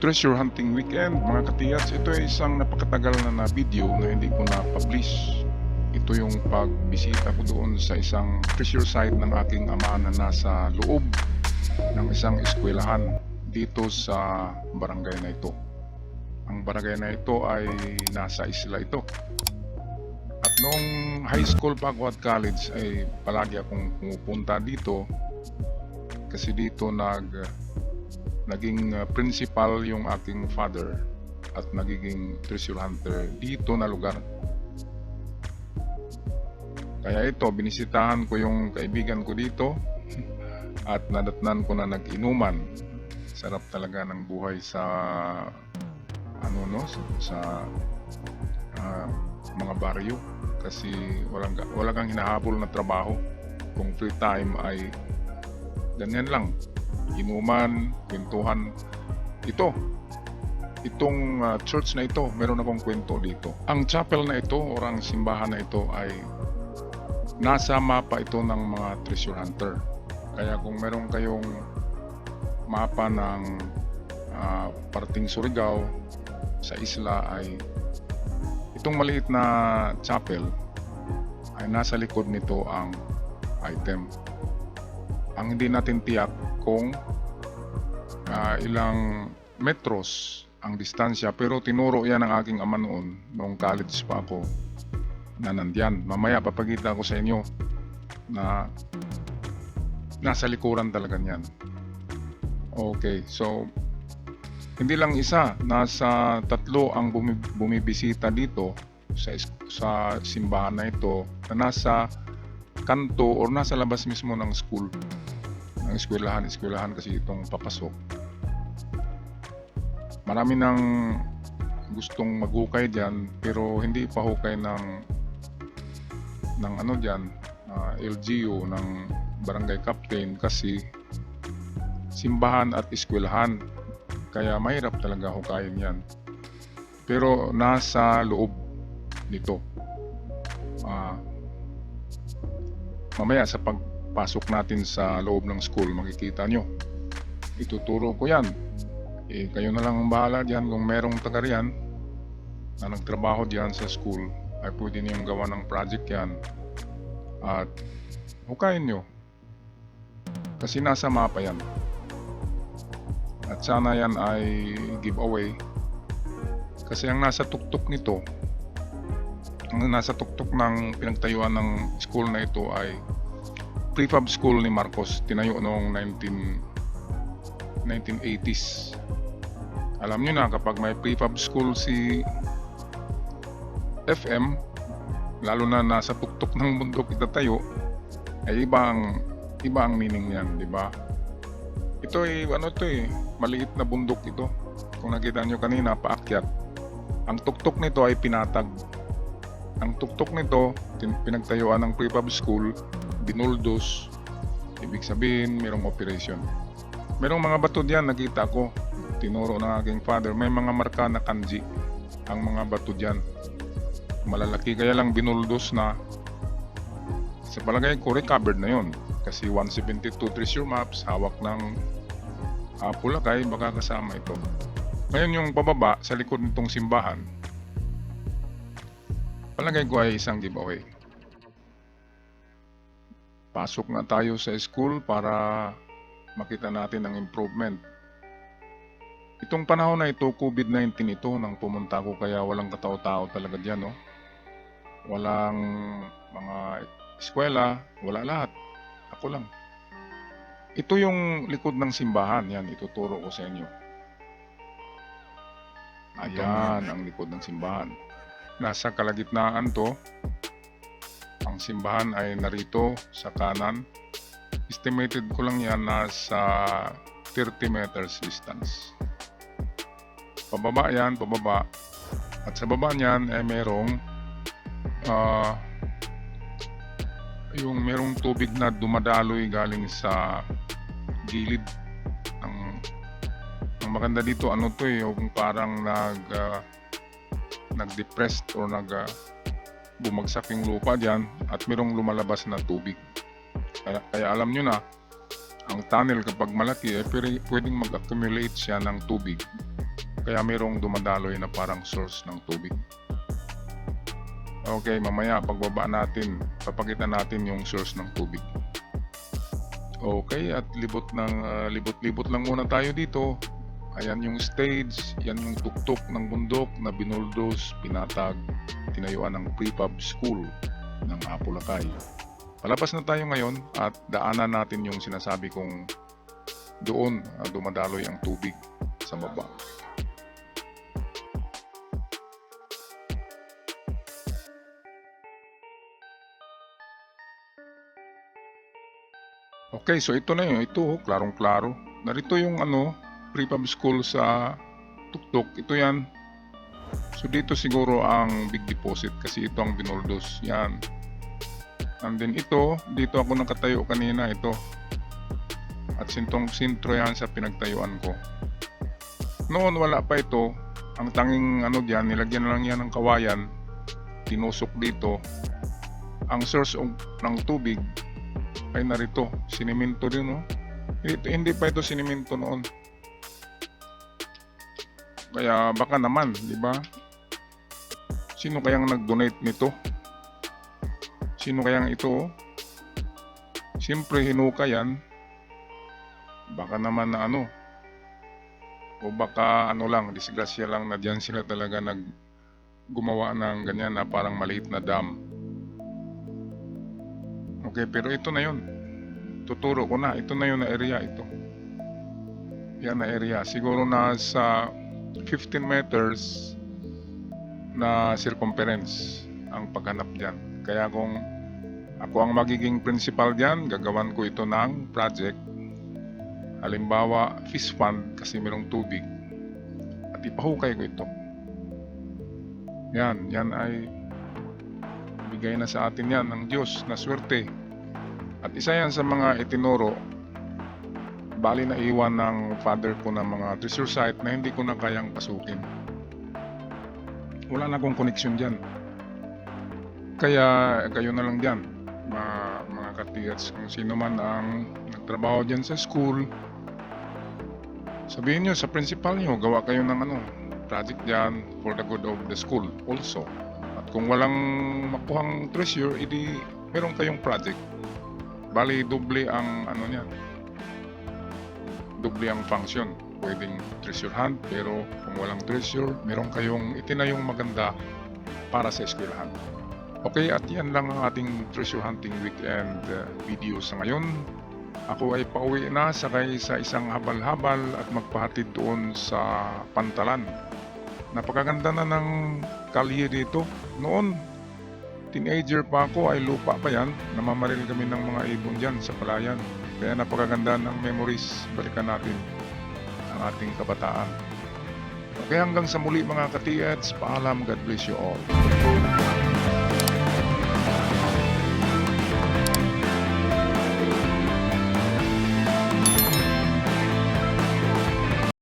Treasure Hunting Weekend mga katiyats. Ito ay isang napakatagal na video na hindi ko na-publish. Ito yung pagbisita ko doon sa isang treasure site ng aking ama na nasa loob ng isang eskwelahan dito sa barangay na ito. Ang barangay na ito ay nasa isla ito. At noong high school pa ako at college ay palagi akong pumupunta dito kasi dito naging principal yung aking father at nagiging treasure hunter dito na lugar. Kaya ito, binisitahan ko yung kaibigan ko dito at nadatnan ko na nag-inuman. Sarap talaga ng buhay sa mga baryo kasi wala kang hinahabol na trabaho. Kung free time ay ganyan lang, inuman, kwentuhan. Itong church na ito, meron akong kwento dito. Ang chapel na ito o ang simbahan na ito ay nasa mapa ito ng mga treasure hunter. Kaya kung meron kayong mapa ng parting Surigao sa isla ay itong maliit na chapel ay nasa likod nito ang item. Ang hindi natin tiyak kung ilang metros ang distansya, pero tinuro yan ng aking ama noong college pa ako na nandyan. Mamaya papakita ko sa inyo na nasa likuran talaga niyan. Okay, so hindi lang isa, nasa 3 ang bumibisita dito sa simbahan na ito na nasa kanto o nasa labas mismo ng school. Ang eskwelahan kasi itong papasok. Marami nang gustong maghukay diyan pero hindi pa hukay ng LGU ng barangay captain kasi simbahan at eskwelahan. Kaya mahirap talaga hukayin yan. Pero nasa loob nito. Mamaya sa pagpasok natin sa loob ng school, makikita nyo. Ituturo ko yan. Kayo na lang ang bahala dyan. Kung merong taga riyan na nagtrabaho dyan sa school, ay pwede niyong gawa ng project yan. At hukayin nyo. Kasi nasa mapa yan. At sana yan ay giveaway. Kasi ang nasa tuktok nito, ang nasa tuktok ng pinagtayuan ng school na ito ay prefab school ni Marcos, tinayo noong 1980s. Alam nyo na, kapag may prefab school si FM, lalo na nasa tuktok ng bundok itatayo, ay iba ang meaning niyan, di ba? Ito ay maliit na bundok ito. Kung nakita nyo kanina, paakyat. Ang tuktok nito ay pinatag. Ang tuktok nito, pinagtayuan ng prefab school, binuldos. Ibig sabihin, mayroong operation. Merong mga bato diyan, nakita ko. Tinuro ng aking father. May mga marka na kanji ang mga bato diyan. Malalaki, kaya lang binuldos na. Sa palagay ko, recovered na yon. Kasi 172 treasure maps, hawak ng Pulakay, baka kasama ito. Ngayon yung pababa sa likod nitong simbahan, palagay ko ay isang giveaway. Pasok na tayo sa school para makita natin ang improvement. Itong panahon na ito, COVID-19 ito, nang pumunta ko, kaya walang katao-tao talaga dyan, no? Walang mga eskwela, wala lahat. Ako lang. Ito yung likod ng simbahan, yan, ituturo ko sa inyo. Ayan, ang likod ng simbahan. Nasa kalagitnaan to. Ang simbahan ay narito sa kanan. Estimated ko lang yan nasa 30 meters distance. Pababa yan, pababa. At sa baba niyan ay merong merong tubig na dumadaloy galing sa gilid. Ang maganda dito, yung parang nag-depressed o bumagsak yung lupa diyan at merong lumalabas na tubig. Kaya alam nyo na, ang tunnel kapag malaki pwedeng mag-accumulate siya ng tubig Kaya mayroong dumadaloy na parang source ng tubig. Okay, mamaya pagbaba natin, papakita natin yung source ng tubig. Okay, at libot-libot lang muna tayo dito. Ayan yung stage, yan yung tuktok ng bundok na binuldos, pinatag, tinayuan ng prefab school ng Apulacay. Palabas na tayo ngayon at daanan natin yung sinasabi kong doon dumadaloy ang tubig sa baba. Okay, so ito na yun. Ito, klarong-klaro. Narito yung prefab school sa tuktok. Ito yan. So dito siguro ang big deposit kasi ito ang binuldos. Yan. And then ito, dito ako nakatayo kanina. Ito. At sintro yan sa pinagtayuan ko. Noon wala pa ito. Ang tanging dyan, nilagyan na lang yan ng kawayan. Tinusok dito. Ang source ng tubig ay narito, siniminto din, no? Hindi pa ito siniminto noon. Kaya baka naman, di ba? Sino kayang nag-donate nito? Sino kayang ito? Siyempre hinuka yan. Baka naman na o baka lang, disgrasya lang na diyan sila talaga gumawa ng ganyan na parang maliit na dam. Okay, pero ito na yun. Tuturo ko na. Ito na yun na area ito. Yan na area. Siguro nasa 15 meters na circumference ang paghanap dyan. Kaya kung ako ang magiging principal dyan, gagawan ko ito ng project. Halimbawa, fish pond kasi mayroong tubig. At ipahukay ko ito. Yan ay bigay na sa atin yan ng Diyos na swerte. At isa yan sa mga itinuro, bali na iwan ng father ko ng mga treasure site na hindi ko na kayang pasukin. Wala na akong connection dyan. Kaya kayo na lang dyan, mga katiyats, kung sino man ang nagtrabaho dyan sa school, sabihin nyo sa principal nyo, gawa kayo ng project dyan for the good of the school also. At kung walang makuhang treasure, edi meron kayong project. Bali, doble ang niyan. Doble ang function. Pwedeng treasure hunt, pero kung walang treasure, meron kayong itinayong maganda para sa eskwelahan. Okay, at yan lang ang ating treasure hunting weekend video sa ngayon. Ako ay pauwi na sakay sa isang habal-habal at magpahatid doon sa Pantalan. Napakaganda na ng kalye dito. Noon, teenager pa ako ay lupa pa yan. Namamaril kami ng mga ibon dyan sa palayan. Kaya napakaganda ng memories. Balikan natin ang ating kabataan. Okay, hanggang sa muli mga katiyats. Paalam, God bless you all.